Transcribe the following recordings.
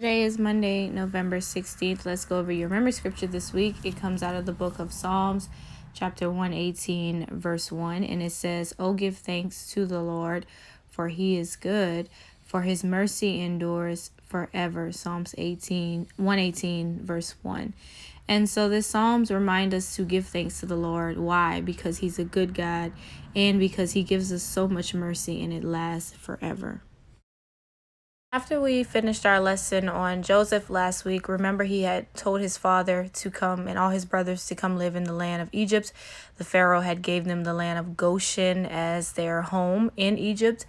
Today is Monday, November 16th. Let's go over your memory scripture this week. It comes out of the book of Psalms, chapter 118, verse 1, and it says, "Oh, give thanks to the Lord, for he is good, for his mercy endures forever." Psalms 118, verse 1. And so this Psalms remind us to give thanks to the Lord. Why? Because he's a good God and because he gives us so much mercy and it lasts forever. After we finished our lesson on Joseph last week, remember he had told his father to come and all his brothers to come live in the land of Egypt. The Pharaoh had gave them the land of Goshen as their home in Egypt.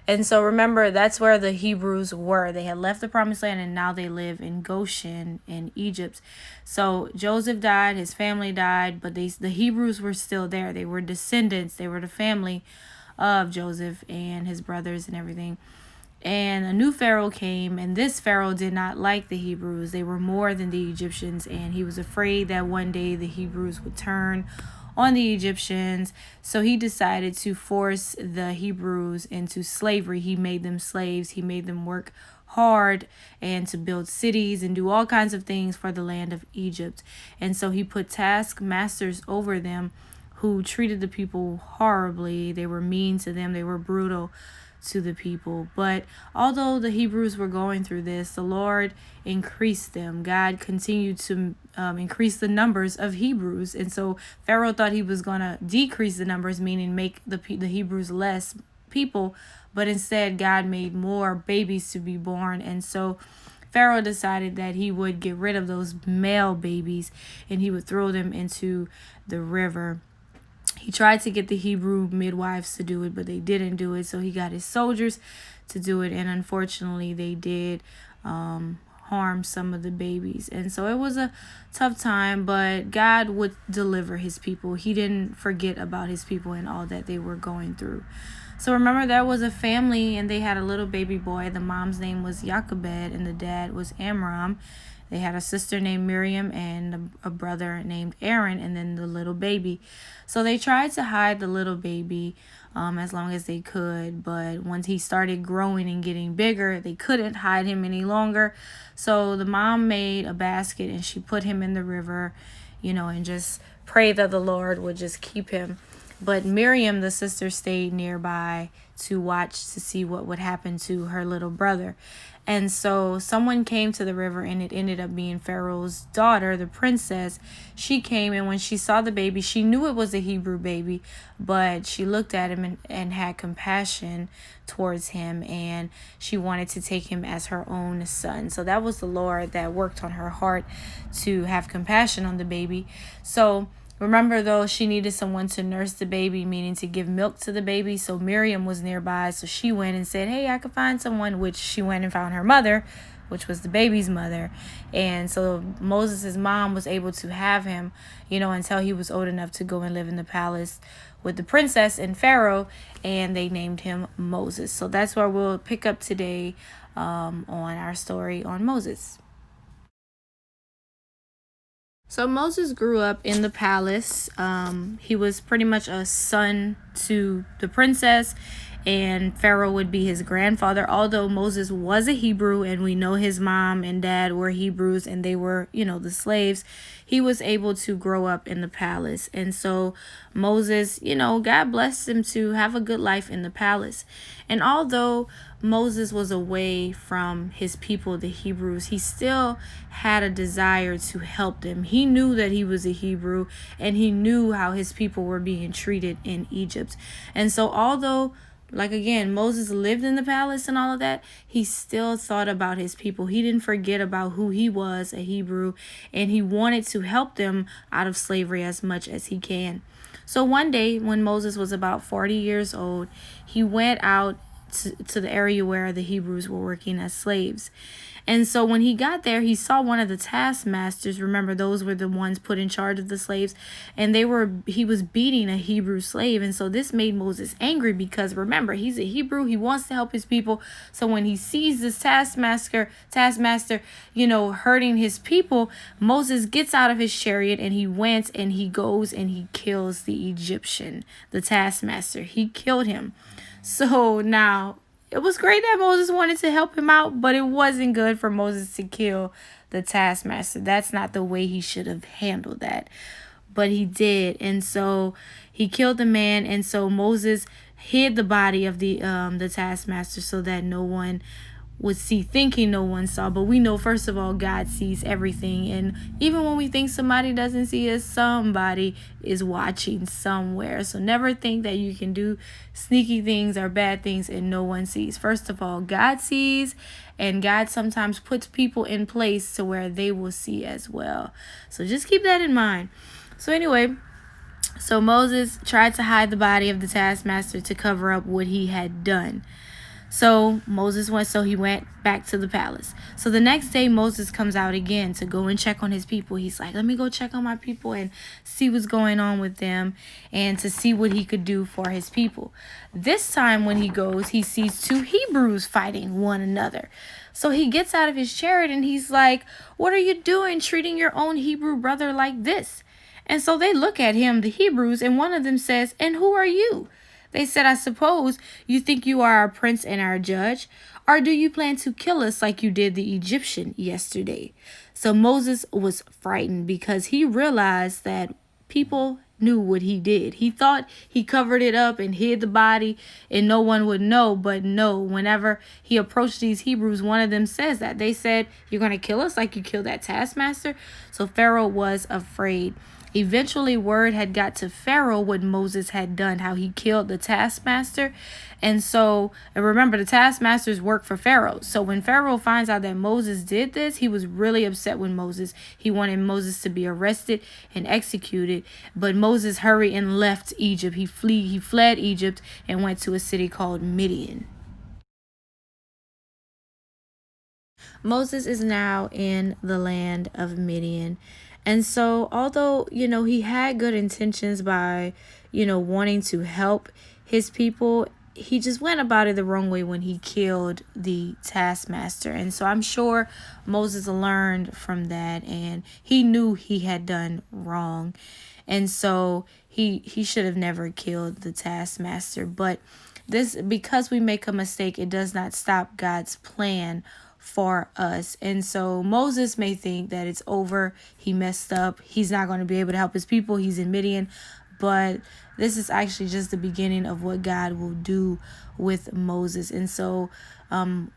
And so remember, that's where the Hebrews were. They had left the promised land and now they live in Goshen in Egypt. So Joseph died, his family died, but the Hebrews were still there. They were descendants. They were the family of Joseph and his brothers and everything. And a new Pharaoh came, and this Pharaoh did not like the Hebrews. They were more than the Egyptians, and he was afraid that one day the Hebrews would turn on the Egyptians. So he decided to force the Hebrews into slavery. He made them slaves. He made them work hard and to build cities and do all kinds of things for the land of Egypt. And so he put taskmasters over them who treated the people horribly. They were mean to them. They were brutal to the people. But although the Hebrews were going through this, the Lord increased them. God continued to increase the numbers of Hebrews. And so Pharaoh thought he was going to decrease the numbers, meaning make the Hebrews less people. But instead, God made more babies to be born. And so Pharaoh decided that he would get rid of those male babies and he would throw them into the river. He tried to get the Hebrew midwives to do it, but they didn't do it. So he got his soldiers to do it. And unfortunately, they did harm some of the babies. And so it was a tough time, but God would deliver his people. He didn't forget about his people and all that they were going through. So remember, there was a family and they had a little baby boy. The mom's name was Jochebed and the dad was Amram. They had a sister named Miriam and a brother named Aaron, and then the little baby. So they tried to hide the little baby as long as they could. But once he started growing and getting bigger, they couldn't hide him any longer. So the mom made a basket and she put him in the river, and just prayed that the Lord would just keep him. But Miriam, the sister, stayed nearby to watch to see what would happen to her little brother. And so someone came to the river and it ended up being Pharaoh's daughter, the princess. She came, and when she saw the baby, she knew it was a Hebrew baby, but she looked at him and had compassion towards him, and she wanted to take him as her own son. So that was the Lord that worked on her heart to have compassion on the baby. So remember, though, she needed someone to nurse the baby, meaning to give milk to the baby. So Miriam was nearby. So she went and said, "Hey, I could find someone," which she went and found her mother, which was the baby's mother. And so Moses' mom was able to have him, until he was old enough to go and live in the palace with the princess and Pharaoh. And they named him Moses. So that's where we'll pick up today on our story on Moses. So Moses grew up in the palace. He was pretty much a son to the princess, and Pharaoh would be his grandfather. Although Moses was a Hebrew, and we know his mom and dad were Hebrews, and they were, the slaves, he was able to grow up in the palace. And so Moses, God blessed him to have a good life in the palace. And although Moses was away from his people, the Hebrews, he still had a desire to help them. He knew that he was a Hebrew, and he knew how his people were being treated in Egypt. And so although, Moses lived in the palace and all of that, he still thought about his people. He didn't forget about who he was, a Hebrew, and he wanted to help them out of slavery as much as he can. So one day when Moses was about 40 years old, he went out to the area where the Hebrews were working as slaves. And so when he got there, he saw one of the taskmasters. Remember, those were the ones put in charge of the slaves, and he was beating a Hebrew slave. And so this made Moses angry because, remember, he's a Hebrew. He wants to help his people. So when he sees this taskmaster, hurting his people, Moses gets out of his chariot and he went and he goes and he kills the Egyptian, the taskmaster. He killed him. So now it was great that Moses wanted to help him out, but it wasn't good for Moses to kill the taskmaster. That's not the way he should have handled that. But he did. And so he killed the man, and so Moses hid the body of the taskmaster so that no one would see, thinking no one saw. But we know, first of all, God sees everything, and even when we think somebody doesn't see us, somebody is watching somewhere. So never think that you can do sneaky things or bad things and no one sees. First of all, God sees, and God sometimes puts people in place to where they will see as well. So just keep that in mind. So anyway, so Moses tried to hide the body of the taskmaster to cover up what he had done. So he went back to the palace. So the next day, Moses comes out again to go and check on his people. He's like, let me go check on my people and see what's going on with them, and to see what he could do for his people. This time when he goes, he sees two Hebrews fighting one another. So he gets out of his chariot and he's like, what are you doing, treating your own Hebrew brother like this? And so they look at him, the Hebrews, and one of them says, and who are you? They said, I suppose you think you are our prince and our judge, or do you plan to kill us like you did the Egyptian yesterday? So Moses was frightened because he realized that people knew what he did. He thought he covered it up and hid the body and no one would know, but no, whenever he approached these Hebrews, one of them says that. They said, you're going to kill us like you killed that taskmaster? So Pharaoh was afraid. Eventually, word had got to Pharaoh what Moses had done, how he killed the taskmaster. And remember, the taskmasters work for Pharaoh. So when Pharaoh finds out that Moses did this, he was really upset with Moses. He wanted Moses to be arrested and executed. But Moses hurried and left Egypt. He fled Egypt and went to a city called Midian. Moses is now in the land of Midian. And so, although, he had good intentions by, wanting to help his people, he just went about it the wrong way when he killed the taskmaster. And so I'm sure Moses learned from that, and he knew he had done wrong. And so he should have never killed the taskmaster. But because we make a mistake, it does not stop God's plan for us. And so Moses may think that it's over. He messed up. He's not going to be able to help his people. He's in Midian. But this is actually just the beginning of what God will do with Moses. And so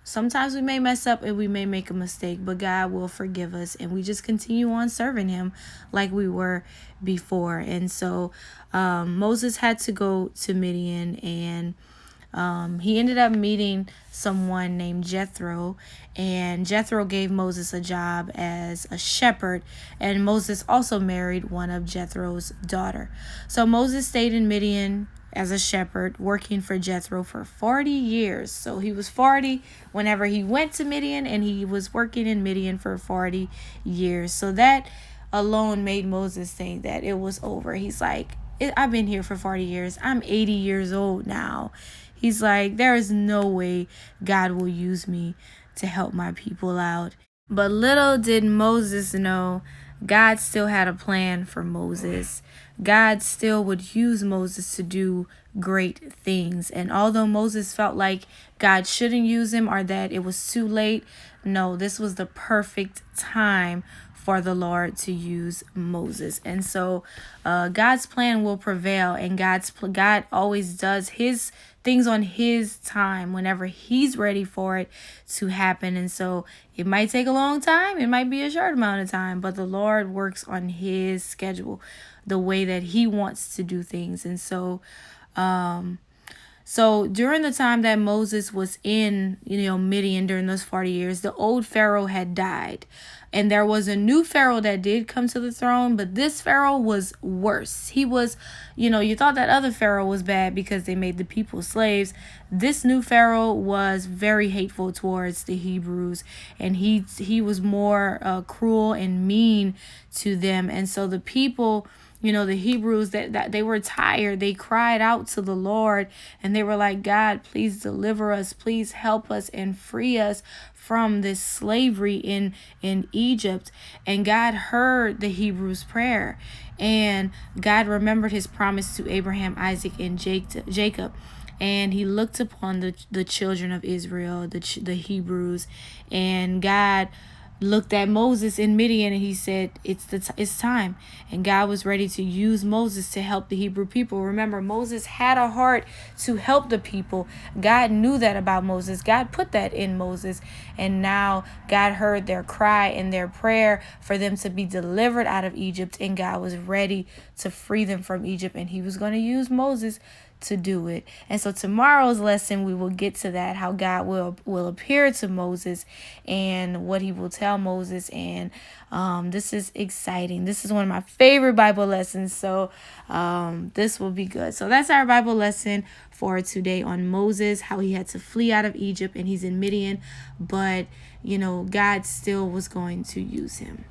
sometimes we may mess up and we may make a mistake, but God will forgive us, and we just continue on serving him like we were before. And so Moses had to go to Midian, and he ended up meeting someone named Jethro, and Jethro gave Moses a job as a shepherd, and Moses also married one of Jethro's daughter. So Moses stayed in Midian as a shepherd, working for Jethro for 40 years. So he was 40 whenever he went to Midian, and he was working in Midian for 40 years. So that alone made Moses think that it was over. He's like, I've been here for 40 years. I'm 80 years old now. He's like, there is no way God will use me to help my people out. But little did Moses know, God still had a plan for Moses. God still would use Moses to do great things. And although Moses felt like God shouldn't use him or that it was too late, no, this was the perfect time for the Lord to use Moses. And so God's plan will prevail, and God always does his things on his time whenever he's ready for it to happen. And so it might take a long time, it might be a short amount of time, but the Lord works on his schedule, the way that he wants to do things. And so during the time that Moses was in, Midian, during those 40 years, the old Pharaoh had died. And there was a new Pharaoh that did come to the throne, but this Pharaoh was worse. He was, you thought that other Pharaoh was bad because they made the people slaves. This new Pharaoh was very hateful towards the Hebrews, and he was more cruel and mean to them. And so the people, the Hebrews, that they were tired. They cried out to the Lord, and they were like, God, please deliver us. Please help us and free us from this slavery in Egypt. And God heard the Hebrews' prayer, and God remembered his promise to Abraham, Isaac, and Jacob. and he looked upon the children of Israel, the Hebrews, and God looked at Moses in Midian and he said, it's time. And God was ready to use Moses to help the Hebrew people. Remember, Moses had a heart to help the people. God knew that about Moses. God put that in Moses. And now God heard their cry and their prayer for them to be delivered out of Egypt. And God was ready to free them from Egypt. And he was going to use Moses to do it. And so tomorrow's lesson, we will get to that, how God will appear to Moses and what he will tell Moses. And this is exciting. This is one of my favorite Bible lessons. So this will be good. So that's our Bible lesson for today on Moses, how he had to flee out of Egypt and he's in Midian, but God still was going to use him.